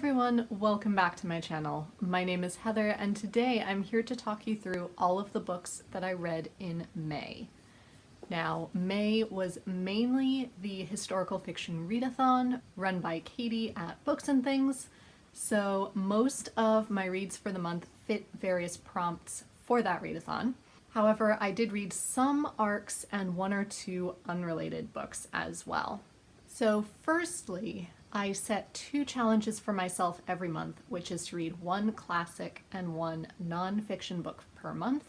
everyone, welcome back to my channel. My name is Heather and today I'm here to talk you through all of the books that I read in May. Now, May was mainly the Historical Fiction Readathon run by Katie at Books and Things, so most of my reads for the month fit various prompts for that readathon. However, I did read some ARCs and one or two unrelated books as well. So firstly, I set two challenges for myself every month, which is to read one classic and one non-fiction book per month.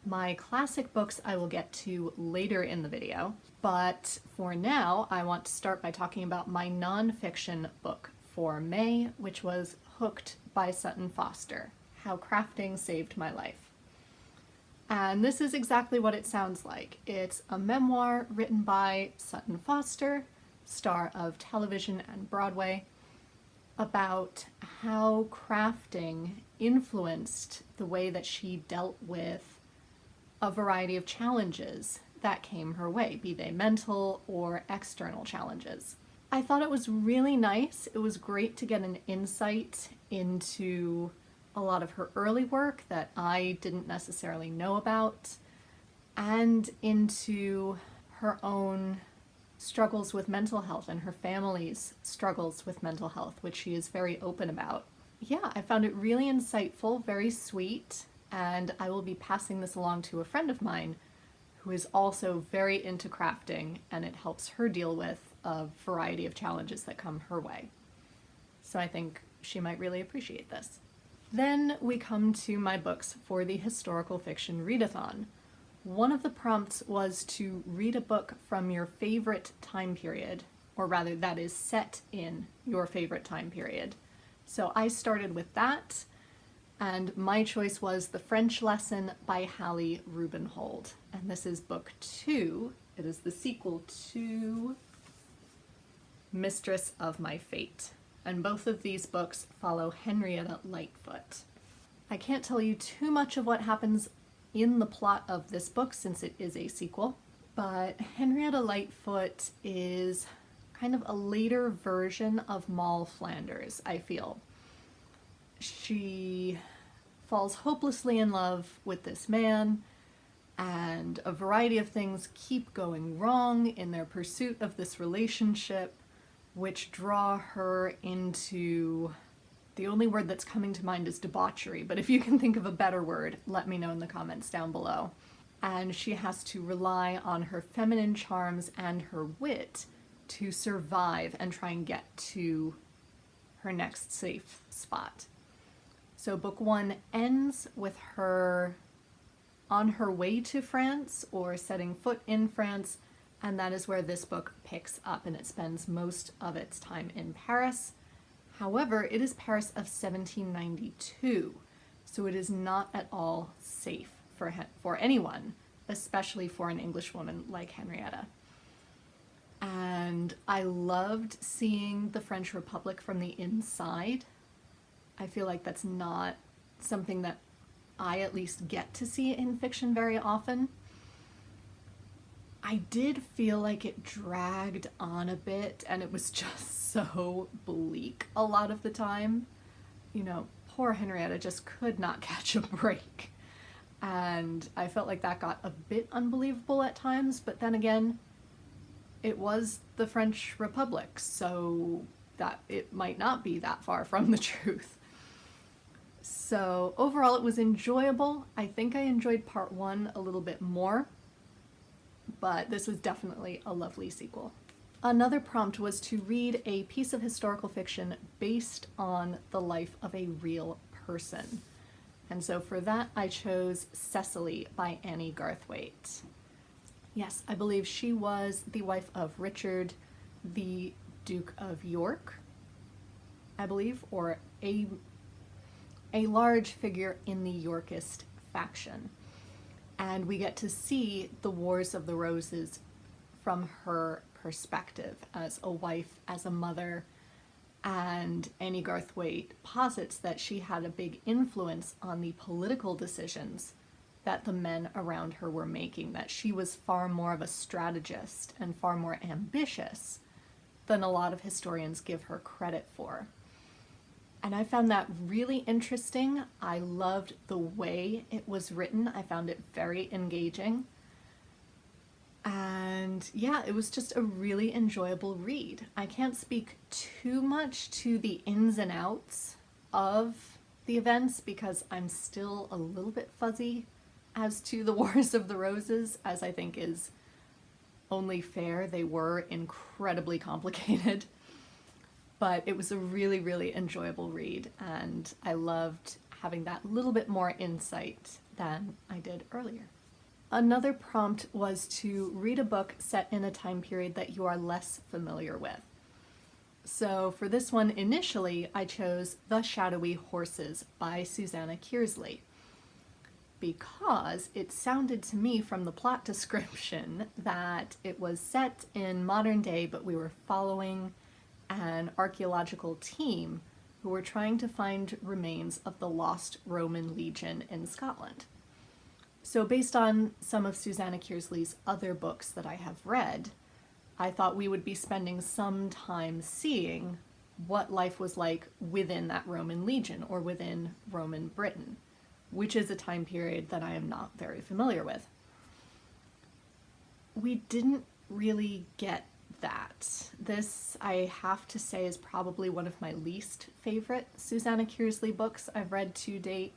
My classic books I will get to later in the video, but for now I want to start by talking about my non-fiction book for May, which was Hooked by Sutton Foster, How Crafting Saved My Life. And this is exactly what it sounds like. It's a memoir written by Sutton Foster, star of television and Broadway, about how crafting influenced the way that she dealt with a variety of challenges that came her way, be they mental or external challenges. I thought it was really nice. It was great to get an insight into a lot of her early work that I didn't necessarily know about, and into her own struggles with mental health and her family's struggles with mental health, which she is very open about. Yeah, I found it really insightful, very sweet, and I will be passing this along to a friend of mine who is also very into crafting, and it helps her deal with a variety of challenges that come her way. So I think she might really appreciate this. Then we come to my books for the Historical Fiction Readathon. One of the prompts was to read a book from your favorite time period, or rather that is set in your favorite time period. So I started with that, and my choice was The French Lesson by Hallie Rubenhold. And this is book 2. It is the sequel to Mistress of My Fate. And both of these books follow Henrietta Lightfoot. I can't tell you too much of what happens in the plot of this book since it is a sequel, but Henrietta Lightfoot is kind of a later version of Moll Flanders, I feel. She falls hopelessly in love with this man, and a variety of things keep going wrong in their pursuit of this relationship, which draw her into, the only word that's coming to mind is debauchery, but if you can think of a better word, let me know in the comments down below. And she has to rely on her feminine charms and her wit to survive and try and get to her next safe spot. So book 1 ends with her on her way to France or setting foot in France, and that is where this book picks up, and it spends most of its time in Paris. However, it is Paris of 1792, so it is not at all safe for anyone, especially for an English woman like Henrietta. And I loved seeing the French Republic from the inside. I feel like that's not something that I at least get to see in fiction very often. I did feel like it dragged on a bit and it was just so bleak a lot of the time. You know, poor Henrietta just could not catch a break. And I felt like that got a bit unbelievable at times, but then again, it was the French Republic, so that it might not be that far from the truth. So overall it was enjoyable. I think I enjoyed part 1 a little bit more, but this was definitely a lovely sequel. Another prompt was to read a piece of historical fiction based on the life of a real person. And so for that I chose Cecily by Annie Garthwaite. Yes, I believe she was the wife of Richard, the Duke of York, I believe, or a large figure in the Yorkist faction. And we get to see the Wars of the Roses from her perspective as a wife, as a mother, and Annie Garthwaite posits that she had a big influence on the political decisions that the men around her were making, that she was far more of a strategist and far more ambitious than a lot of historians give her credit for. And I found that really interesting. I loved the way it was written. I found it very engaging. And yeah, it was just a really enjoyable read. I can't speak too much to the ins and outs of the events because I'm still a little bit fuzzy as to the Wars of the Roses, as I think is only fair. They were incredibly complicated. But it was a really, really enjoyable read, and I loved having that little bit more insight than I did earlier. Another prompt was to read a book set in a time period that you are less familiar with. So for this one, initially, I chose The Shadowy Horses by Susanna Kearsley, because it sounded to me from the plot description that it was set in modern day, but we were following an archaeological team who were trying to find remains of the lost Roman legion in Scotland. So based on some of Susanna Kearsley's other books that I have read, I thought we would be spending some time seeing what life was like within that Roman legion or within Roman Britain, which is a time period that I am not very familiar with. We didn't really get that. This, I have to say, is probably one of my least favorite Susanna Kearsley books I've read to date.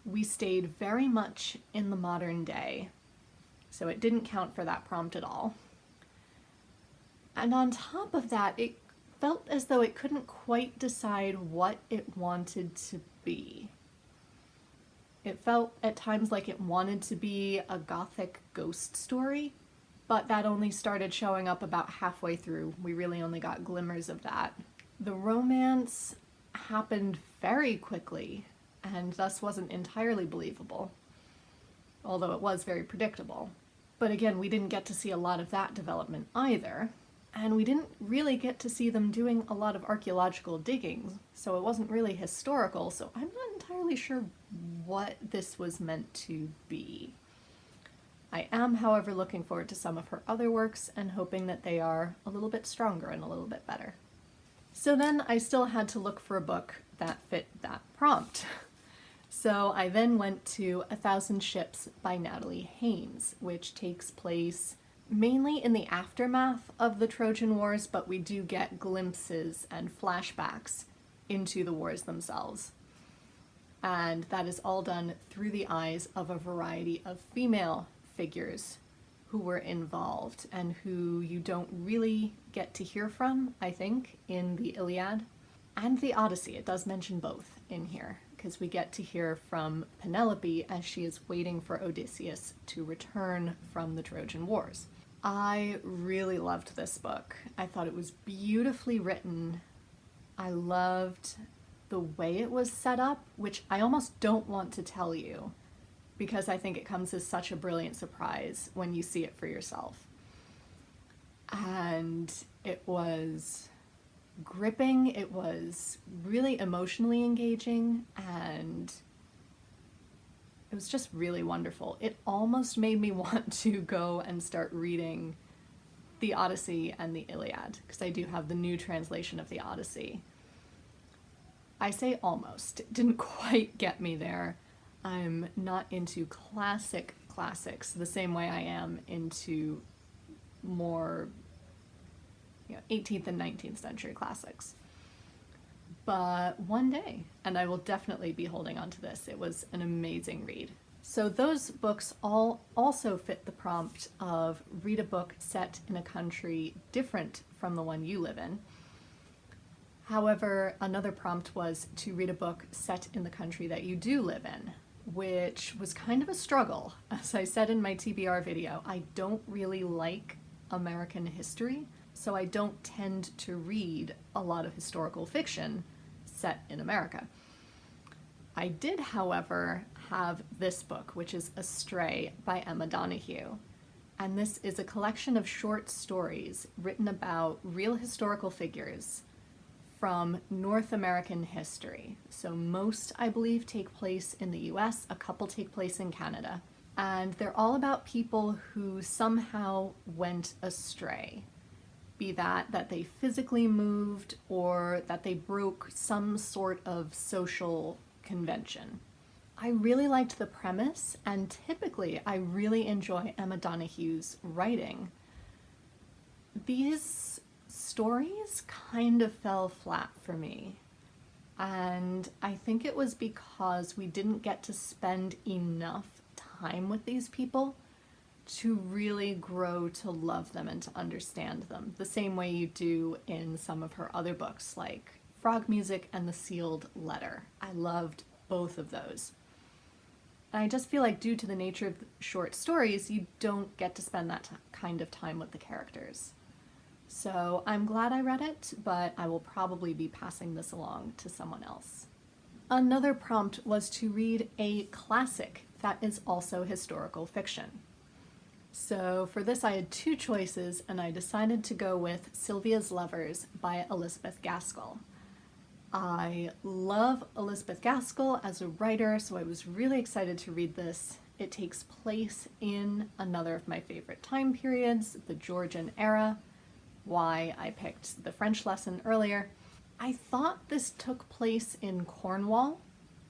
We stayed very much in the modern day, so it didn't count for that prompt at all. And on top of that, it felt as though it couldn't quite decide what it wanted to be. It felt at times like it wanted to be a gothic ghost story, but that only started showing up about halfway through. We really only got glimmers of that. The romance happened very quickly, and thus wasn't entirely believable, although it was very predictable. But again, we didn't get to see a lot of that development either, and we didn't really get to see them doing a lot of archaeological digging, so it wasn't really historical, so I'm not entirely sure what this was meant to be. I am, however, looking forward to some of her other works and hoping that they are a little bit stronger and a little bit better. So then I still had to look for a book that fit that prompt. So I then went to 1,000 Ships by Natalie Haynes, which takes place mainly in the aftermath of the Trojan Wars, but we do get glimpses and flashbacks into the wars themselves. And that is all done through the eyes of a variety of female figures who were involved and who you don't really get to hear from, I think, in the Iliad and the Odyssey. It does mention both in here, because we get to hear from Penelope as she is waiting for Odysseus to return from the Trojan Wars. I really loved this book. I thought it was beautifully written. I loved the way it was set up, which I almost don't want to tell you, because I think it comes as such a brilliant surprise when you see it for yourself. And it was gripping, it was really emotionally engaging, and it was just really wonderful. It almost made me want to go and start reading the Odyssey and the Iliad, because I do have the new translation of the Odyssey. I say almost. It didn't quite get me there. I'm not into classics the same way I am into more 18th and 19th century classics. But one day, and I will definitely be holding on to this. It was an amazing read. So those books all also fit the prompt of read a book set in a country different from the one you live in. However, another prompt was to read a book set in the country that you do live in, which was kind of a struggle. As I said in my TBR video, I don't really like American history, so I don't tend to read a lot of historical fiction set in America. I did, however, have this book, which is Astray by Emma Donoghue. And this is a collection of short stories written about real historical figures from North American history. So most, I believe, take place in the US, a couple take place in Canada. And they're all about people who somehow went astray. be that they physically moved or that they broke some sort of social convention. I really liked the premise, and typically I really enjoy Emma Donohue's writing. These stories kind of fell flat for me, and I think it was because we didn't get to spend enough time with these people to really grow to love them and to understand them, the same way you do in some of her other books, like Frog Music and The Sealed Letter. I loved both of those. And I just feel like due to the nature of short stories, you don't get to spend that kind of time with the characters. So I'm glad I read it, but I will probably be passing this along to someone else. Another prompt was to read a classic that is also historical fiction. So for this I had two choices, and I decided to go with Sylvia's Lovers by Elizabeth Gaskell. I love Elizabeth Gaskell as a writer, so I was really excited to read this. It takes place in another of my favorite time periods, the Georgian era, why I picked the French lesson earlier. I thought this took place in Cornwall,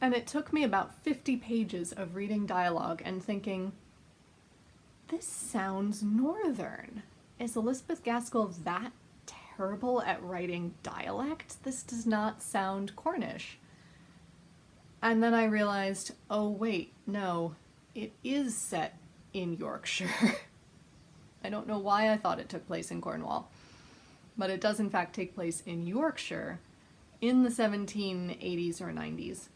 and it took me about 50 pages of reading dialogue and thinking, this sounds northern. Is Elizabeth Gaskell that terrible at writing dialect? This does not sound Cornish. And then I realized, oh wait, no, it is set in Yorkshire. I don't know why I thought it took place in Cornwall, but it does in fact take place in Yorkshire in the 1780s or 90s.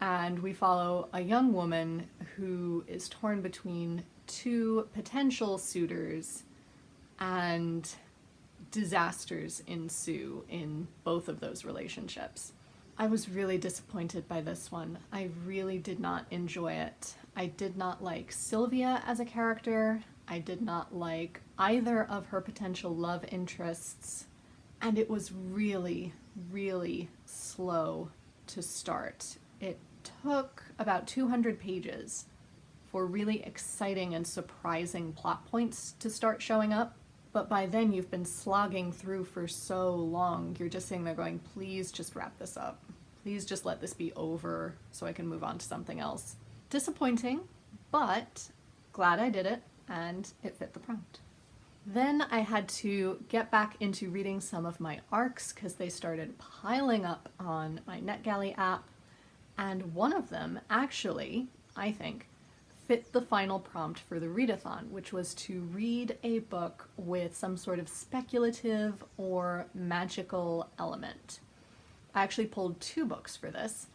And we follow a young woman who is torn between two potential suitors, and disasters ensue in both of those relationships. I was really disappointed by this one. I really did not enjoy it. I did not like Sylvia as a character. I did not like either of her potential love interests. And it was really, really slow to start. It took about 200 pages for really exciting and surprising plot points to start showing up. But by then you've been slogging through for so long, you're just sitting there going, please just wrap this up. Please just let this be over so I can move on to something else. Disappointing, but glad I did it, and it fit the prompt. Then I had to get back into reading some of my ARCs because they started piling up on my NetGalley app, and one of them actually, I think, fit the final prompt for the readathon, which was to read a book with some sort of speculative or magical element. I actually pulled two books for this.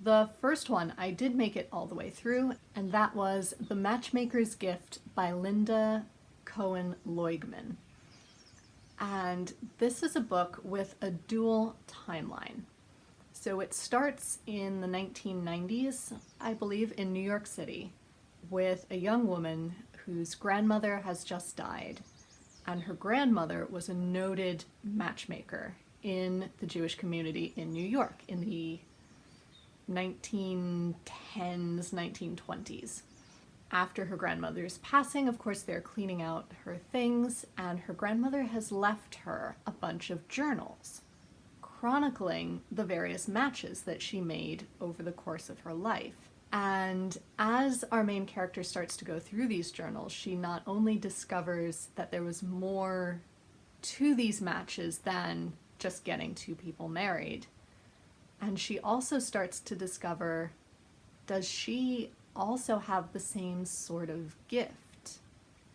The first one, I did make it all the way through, and that was The Matchmaker's Gift by Linda Cohen Leugman. And this is a book with a dual timeline. So it starts in the 1990s, I believe, in New York City, with a young woman whose grandmother has just died, and her grandmother was a noted matchmaker in the Jewish community in New York in the 1910s, 1920s. After her grandmother's passing, of course, they're cleaning out her things, and her grandmother has left her a bunch of journals chronicling the various matches that she made over the course of her life. And as our main character starts to go through these journals, she not only discovers that there was more to these matches than just getting two people married, and she also starts to discover, does she also have the same sort of gift?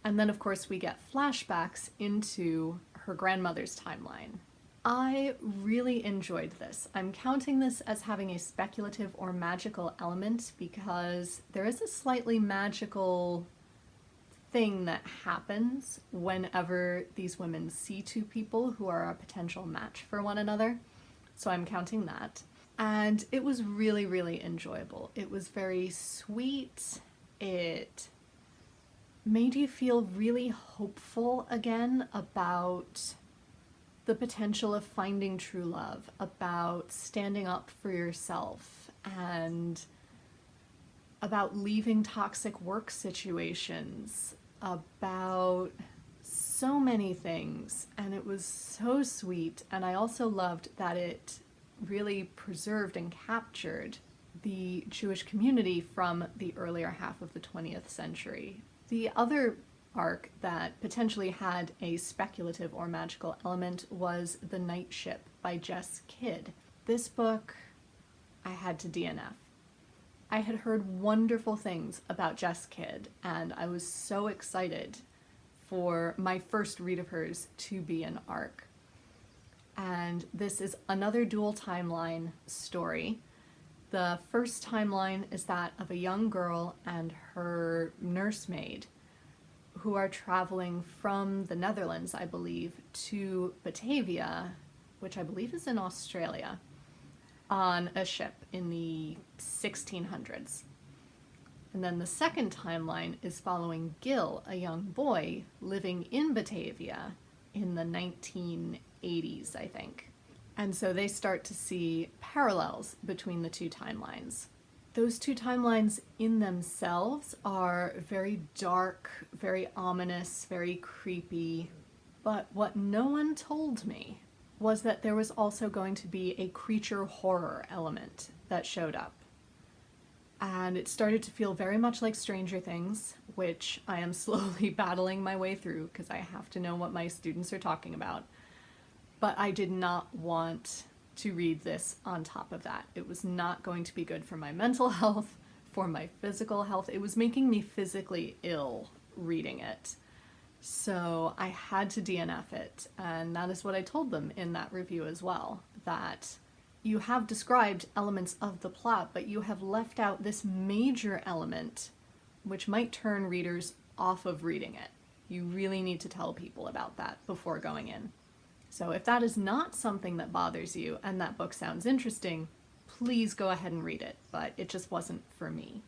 And then of course we get flashbacks into her grandmother's timeline. I really enjoyed this. I'm counting this as having a speculative or magical element because there is a slightly magical thing that happens whenever these women see two people who are a potential match for one another. So I'm counting that. And it was really, really enjoyable. It was very sweet. It made you feel really hopeful again about the potential of finding true love, about standing up for yourself, and about leaving toxic work situations, about so many things, and it was so sweet, and I also loved that it really preserved and captured the Jewish community from the earlier half of the 20th century. The other arc that potentially had a speculative or magical element was The Night Ship by Jess Kidd. This book I had to DNF. I had heard wonderful things about Jess Kidd, and I was so excited for my first read of hers to be an arc. And this is another dual timeline story. The first timeline is that of a young girl and her nursemaid who are traveling from the Netherlands, I believe, to Batavia, which I believe is in Australia, on a ship in the 1600s. And then the second timeline is following Gil, a young boy living in Batavia in the 1980s, I think. And so they start to see parallels between the two timelines. Those two timelines in themselves are very dark, very ominous, very creepy. But what no one told me was that there was also going to be a creature horror element that showed up. And it started to feel very much like Stranger Things, which I am slowly battling my way through because I have to know what my students are talking about. But I did not want to read this on top of that. It was not going to be good for my mental health, for my physical health. It was making me physically ill reading it. So I had to DNF it, and that is what I told them in that review as well, that you have described elements of the plot, but you have left out this major element which might turn readers off of reading it. You really need to tell people about that before going in. So if that is not something that bothers you and that book sounds interesting, please go ahead and read it, but it just wasn't for me.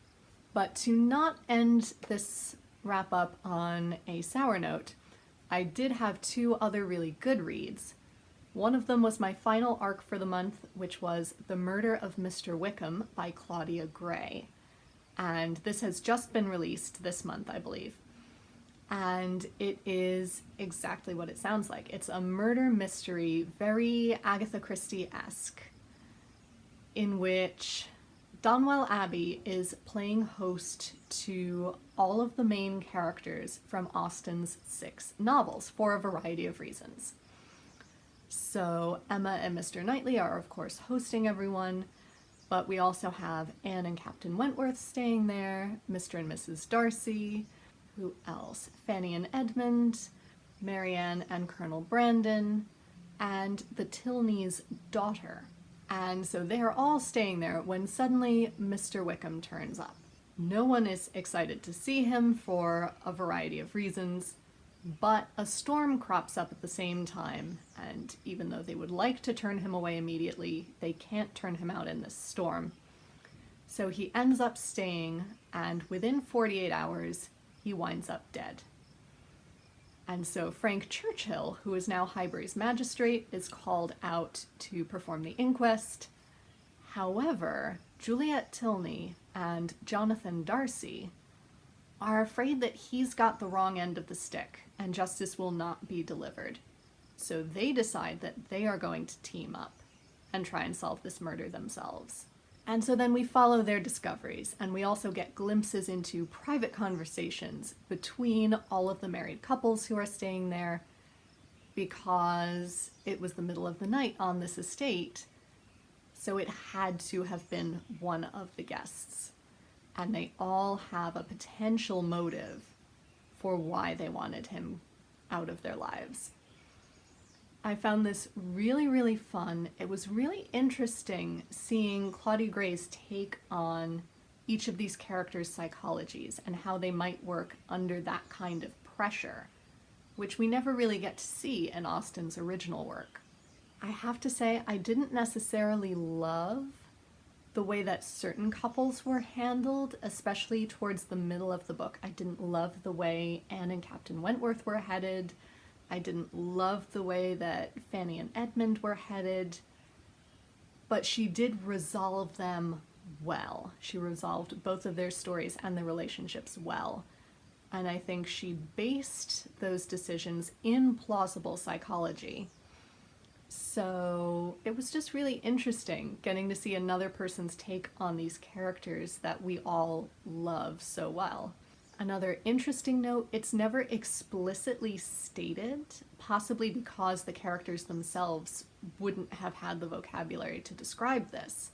But to not end this wrap up on a sour note, I did have two other really good reads. One of them was my final arc for the month, which was The Murder of Mr. Wickham by Claudia Gray. And this has just been released this month, I believe. And it is exactly what it sounds like. It's a murder mystery, very Agatha Christie-esque, in which Donwell Abbey is playing host to all of the main characters from Austen's 6 novels for a variety of reasons. So Emma and Mr. Knightley are, of course, hosting everyone, but we also have Anne and Captain Wentworth staying there, Mr. and Mrs. Darcy, who else? Fanny and Edmund, Marianne and Colonel Brandon, and the Tilney's daughter. And so they are all staying there when suddenly Mr. Wickham turns up. No one is excited to see him for a variety of reasons, but a storm crops up at the same time, and even though they would like to turn him away immediately, they can't turn him out in this storm. So he ends up staying, and within 48 hours, he winds up dead. And so Frank Churchill, who is now Highbury's magistrate, is called out to perform the inquest. However, Juliet Tilney and Jonathan Darcy are afraid that he's got the wrong end of the stick and justice will not be delivered. So they decide that they are going to team up and try and solve this murder themselves. And so then we follow their discoveries, and we also get glimpses into private conversations between all of the married couples who are staying there, because it was the middle of the night on this estate, so it had to have been one of the guests. And they all have a potential motive for why they wanted him out of their lives. I found this really, really fun. It was really interesting seeing Claudia Gray's take on each of these characters' psychologies and how they might work under that kind of pressure, which we never really get to see in Austen's original work. I have to say, I didn't necessarily love the way that certain couples were handled, especially towards the middle of the book. I didn't love the way Anne and Captain Wentworth were headed. I didn't love the way that Fanny and Edmund were headed, but she did resolve them well. She resolved both of their stories and their relationships well. And I think she based those decisions in plausible psychology. So it was just really interesting getting to see another person's take on these characters that we all love so well. Another interesting note, it's never explicitly stated, possibly because the characters themselves wouldn't have had the vocabulary to describe this.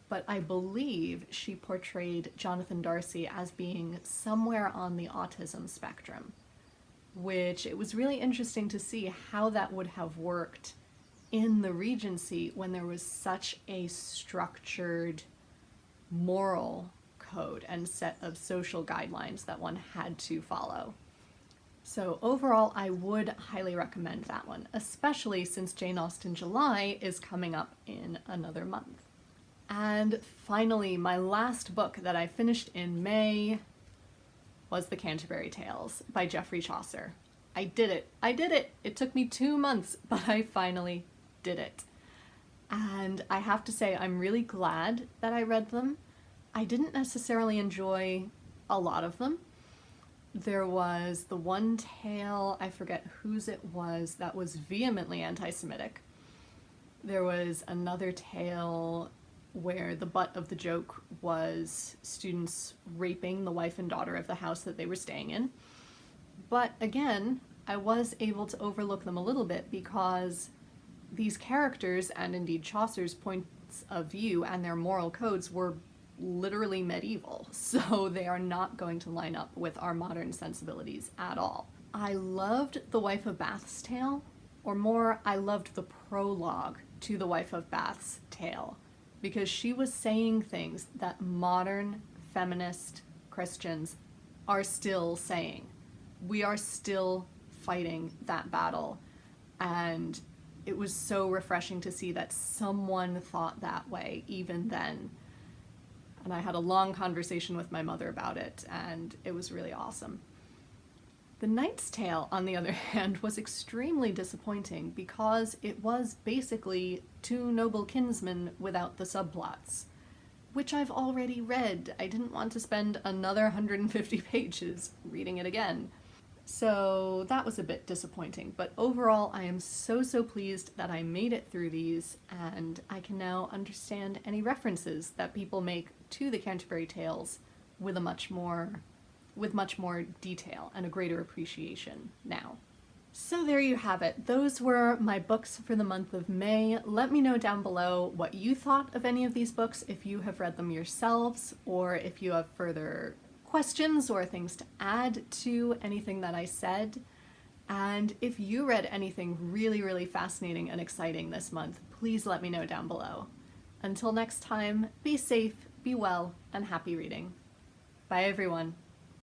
But I believe she portrayed Jonathan Darcy as being somewhere on the autism spectrum, which it was really interesting to see how that would have worked in the Regency when there was such a structured moral code and set of social guidelines that one had to follow. So overall, I would highly recommend that one, especially since Jane Austen July is coming up in another month. And finally, my last book that I finished in May was The Canterbury Tales by Geoffrey Chaucer. I did it! I did it! It took me 2 months, but I finally did it. And I have to say, I'm really glad that I read them. I didn't necessarily enjoy a lot of them. There was the one tale, I forget whose it was, that was vehemently anti-Semitic. There was another tale where the butt of the joke was students raping the wife and daughter of the house that they were staying in. But again, I was able to overlook them a little bit because these characters, and indeed Chaucer's points of view and their moral codes, were literally medieval, so they are not going to line up with our modern sensibilities at all. I loved The Wife of Bath's tale, or more, I loved the prologue to The Wife of Bath's tale, because she was saying things that modern feminist Christians are still saying. We are still fighting that battle, and it was so refreshing to see that someone thought that way even then. And I had a long conversation with my mother about it, and it was really awesome. The Knight's Tale, on the other hand, was extremely disappointing because it was basically two noble kinsmen without the subplots, which I've already read. I didn't want to spend another 150 pages reading it again. So that was a bit disappointing, but overall I am so pleased that I made it through these, and I can now understand any references that people make to the Canterbury Tales with much more detail and a greater appreciation now. So there you have it. Those were my books for the month of May. Let me know down below what you thought of any of these books, if you have read them yourselves, or if you have further questions or things to add to anything that I said. And if you read anything really fascinating and exciting this month, please let me know down below. Until next time, be safe, be well, and happy reading. Bye everyone.